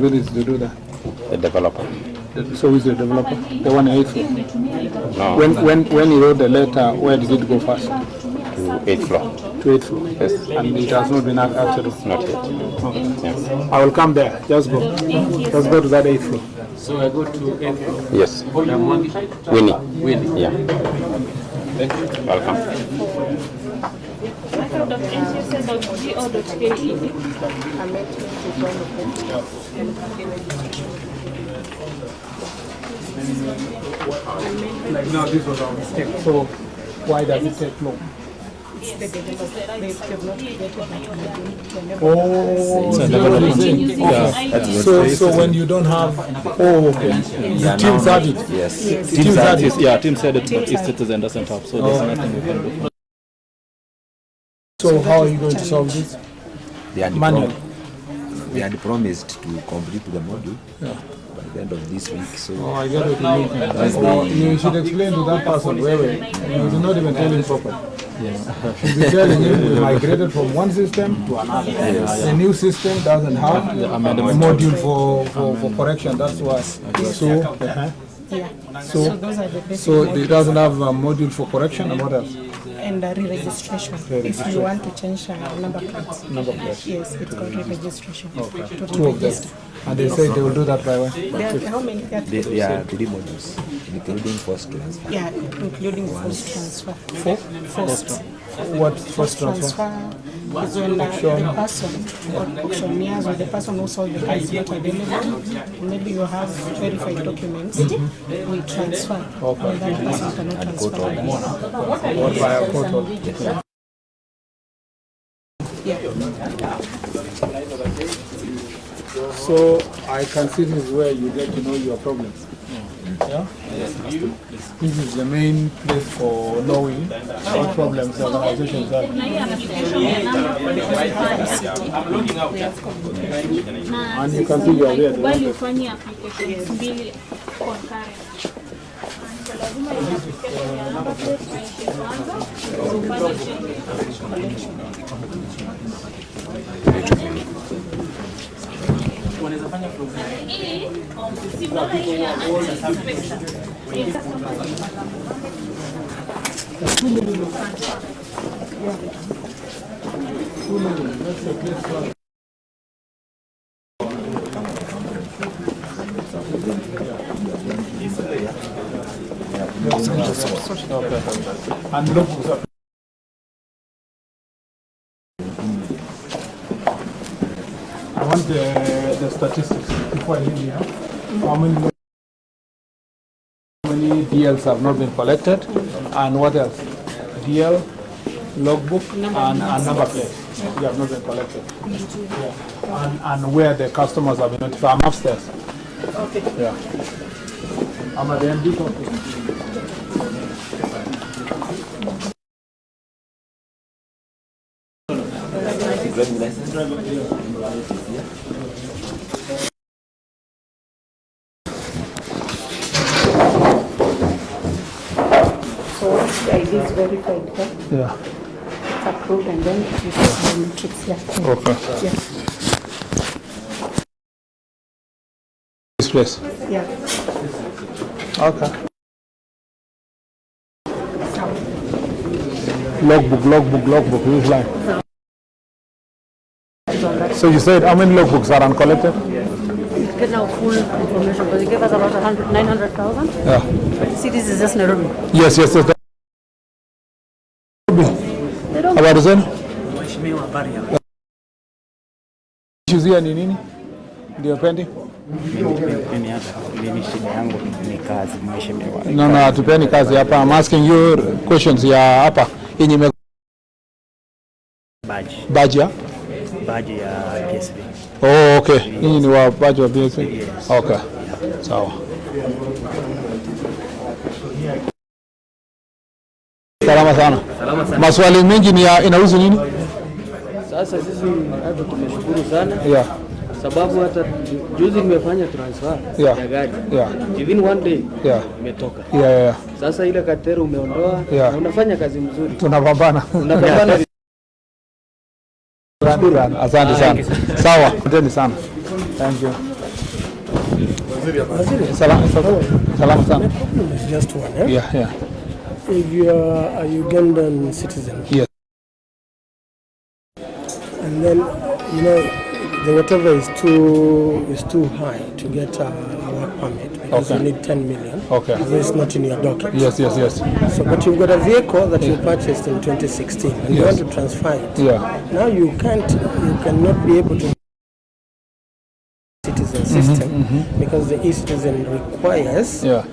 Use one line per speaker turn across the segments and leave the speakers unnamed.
responsibility to do that?
The developer.
So who is the developer? The one in 8th floor?
No.
When he wrote the letter, where did it go first?
To 8th floor.
To 8th floor?
Yes.
And it has not been acted on?
Not yet.
Okay.
Yes.
I will come there. Just go. Let's go to that 8th floor.
So I go to 8th floor?
Yes. Winnie. Yeah. Welcome.
Like now, this was our mistake. So why does it take long? So when you don't have, okay. The teams have it.
Yes.
Teams have it.
Yeah, team said it, but East Citizen doesn't have, so there's nothing we can do.
So how are you going to solve this?
They had promised to complete the module by the end of this week. So
I get what you mean. You should explain to that person where you do not even tell him properly. You should be telling him we migrated from one system to another. Yes. The new system doesn't have a module for correction. That's why. So it doesn't have a module for correction, and what else?
And re-registration. If you want to change number plates.
Number plates.
Yes, it's called re-registration.
Okay. 2 of them. And they say they will do that by when?
How many?
they are 3 modules, including forced transfer.
Yeah, including forced transfer. Forced.
What first transfer?
Is when the person or auctioneers or the person who sold the car is not available. Maybe you have verified documents. We transfer.
Okay.
And that person cannot transfer.
What by a portal?
Yeah.
So I can see this is where you get to know your problems. Yeah? This is the main place for knowing what problems the organizations have. And you can see you are there. And look, I want the statistics before I leave here. How many DLs have not been collected, and what else? DL, logbook, and number plate. They have not been collected. Yeah. And where the customers have been notified. I'm upstairs.
Okay.
Yeah. I'm at the MD office.
So once the ID is verified,
Yeah.
it's approved, and then you put the matrix here.
Okay.
Yeah.
This place.
Yeah.
Okay. Logbook. Which line? So you said how many logbooks are uncollected?
Get now full information because they gave us about 900,000.
Yeah.
But you see, this is just Nairobi.
Yes. Habari zenu? Shizia ni nini? Ndio pendi?
Mimi shida yangu ni kazi, mheshimiwa.
No, hatupeani kazi hapa. I'm asking you questions ya hapa. Yenye badge ya?
Badge ya PSV.
Oh, okay. Hii ni wa badge wa PSV?
Yes.
Okay. Sawa. Salama sana. Maswali mengi ni inahusu nini?
Sasa sisi hata tumeshukuru sana.
Yeah.
Sababu hata juzi nimefanya transfer ya gari.
Yeah.
Even one day
imetoka.
Yeah.
Yeah.
Sasa ile katero umeondoa na unafanya kazi mzuri.
Tunapambana.
Asante
sana. Sawa. Asante sana. Thank you. Salama sana.
It's just one, eh?
Yeah.
If you are a Ugandan citizen,
Yes.
and then the whatever is too high to get a work permit because
Okay.
you need 10 million.
Okay.
It's not in your docket.
Yes.
So, but you've got a vehicle that you purchased in 2016, and you
Yes.
want to transfer it.
Yeah.
Now you cannot be able to citizen system because the e-citizen requires
Yeah.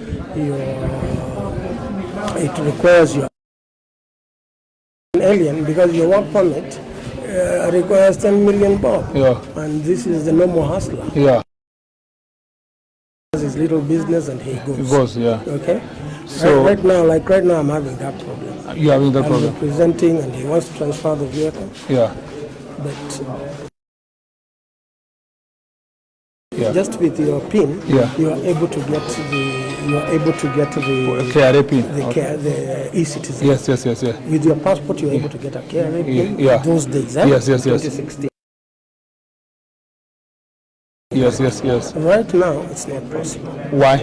it requires your alien because your work permit requires 10 million bob.
Yeah.
And this is the normal hustler.
Yeah.
His little business and he goes.
It goes. Yeah.
Okay.
So-
right now I'm having that problem.
You having that
I'm
problem?
representing and he wants to transfer the vehicle,
Yeah.
but
Yeah.
just with your PIN,
Yeah.
you are able to get the
KRA pin.
the e-citizen.
Yes.
With your passport, you're able to get a KRA PIN.
Yeah.
Those days, eh?
Yes.
2016.
Yes.
Right now, it's not possible.
Why?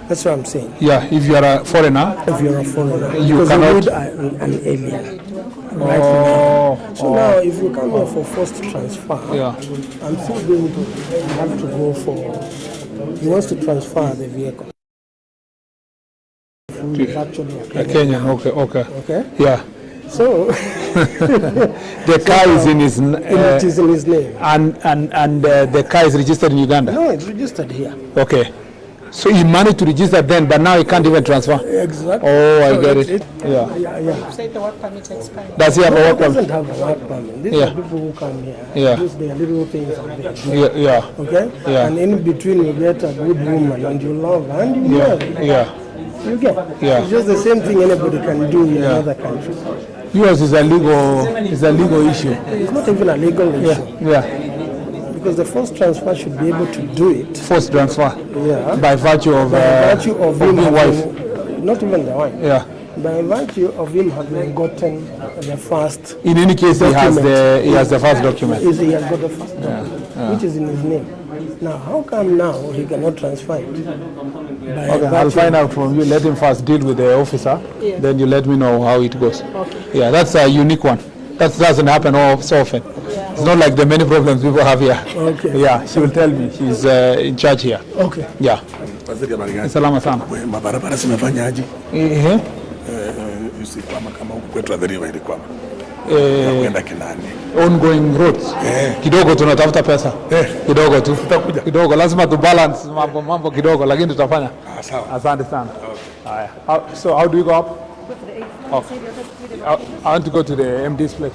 That's what I'm saying.
Yeah. If you are a foreigner.
If you're a foreigner,
You
because
cannot-
you need an alien. Right now. So now, if you come here for forced transfer,
Yeah.
I'm still going to have to go for. He wants to transfer the vehicle. Who is actually a
A
Kenyan.
Kenyan. Okay.
Okay.
Yeah.
So
The car is in his
it is in his name.
and the car is registered in Uganda.
No, it's registered here.
Okay. So he managed to register then, but now he can't even transfer.
Exactly.
Oh, I
So
get
it's-
it. Yeah.
Yeah.
Say the work permit expired.
Does he have a
He
work permit?
doesn't have a work permit. These
Yeah.
are people who come here.
Yeah.
Use their little things and they do.
Yeah.
Okay?
Yeah.
And in between you get a good woman and you love her and you marry.
Yeah.
You get.
Yeah.
It's just the same thing anybody can do in another country.
Yours is a legal issue.
It's not even a legal issue.
Yeah.
Because the first transfer should be able to do it.
Forced transfer.
Yeah.
By virtue of
By virtue of him
being wife.
having, not even the wife.
Yeah.
By virtue of him having gotten the first
In any case, he has the first document.
he has got the first document, which is in his name. Now, how come now he cannot transfer it? By
Okay, I'll
virtue-
find out from you. Let him first deal with the officer. Then you let me know how it goes. Yeah, that's a unique one. That doesn't happen so often. It's not like the many problems people have here.
Okay.
Yeah, she will tell me. She's in charge here.
Okay.
Yeah.
Waziri habari gani?
Salama sana.
Mabarabara zimefanyaje?
Ehe.
Usikwama kama huku kwetu Adhiriva ilikwama.
Eh,
Kwenda Kinani.
ongoing roads. Kidogo tunatafuta pesa. Kidogo tu.
Tutakuja.
Kidogo lazima tu balance mambo kidogo lakini tutafanya.
Sawa.
Asante sana. Haya. So how do you go up?
Go to the 8th
Oh.
floor. See the other
I want to go to the MD's place.